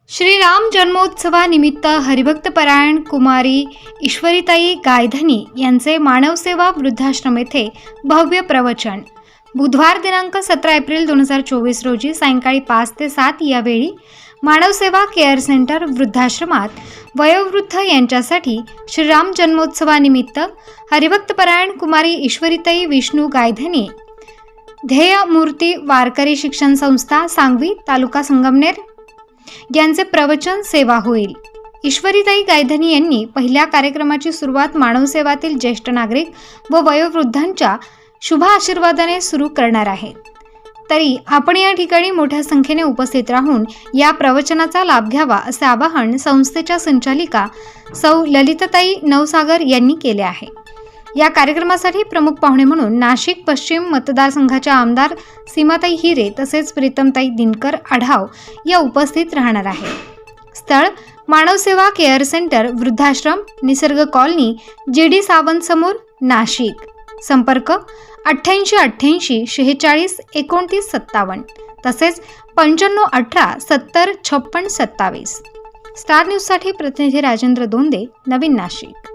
श्रीराम जन्मोत्सवानिमित्त हरिभक्तपरायण कुमारी ईश्वरीताई गायधनी यांचे मानवसेवा वृद्धाश्रम येथे भव्य प्रवचन बुधवार दिनांक 17 एप्रिल 2024 रोजी सायंकाळी 5 ते 7 या वेळी मानवसेवा केअर सेंटर वृद्धाश्रमात वयोवृद्ध यांच्यासाठी श्रीराम जन्मोत्सवानिमित्त हरिभक्तपरायण कुमारी ईश्वरीताई विष्णू गायधनी ध्येय मूर्ती वारकरी शिक्षण संस्था सांगवी तालुका संगमनेर यांचे प्रवचन सेवा होईल। ईश्वरीताई गायधनी यांनी पहिल्या कार्यक्रमाची सुरुवात मानवसेवातील ज्येष्ठ नागरिक व वयोवृद्धांच्या शुभ आशीर्वादाने सुरू करणार आहेत। तरी आपण या ठिकाणी मोठ्या संख्येने उपस्थित राहून या प्रवचनाचा लाभ घ्यावा असे आवाहन संस्थेच्या संचालिका सौ ललिताताई नवसागर यांनी केले आहे। या कार्यक्रमासाठी प्रमुख पाहुणे म्हणून नाशिक पश्चिम मतदारसंघाच्या आमदार सीमाताई हिरे तसेच प्रीतमताई दिनकर आढाव या उपस्थित राहणार आहेत। स्थळ मानवसेवा केअर सेंटर वृद्धाश्रम निसर्ग कॉलनी GD सावंत समोर नाशिक। संपर्क 8888 46 29 57 तसेच 95 18 70 56 27। स्टार न्यूज साठी प्रतिनिधी राजेंद्र दोंदे, नवीन नाशिक।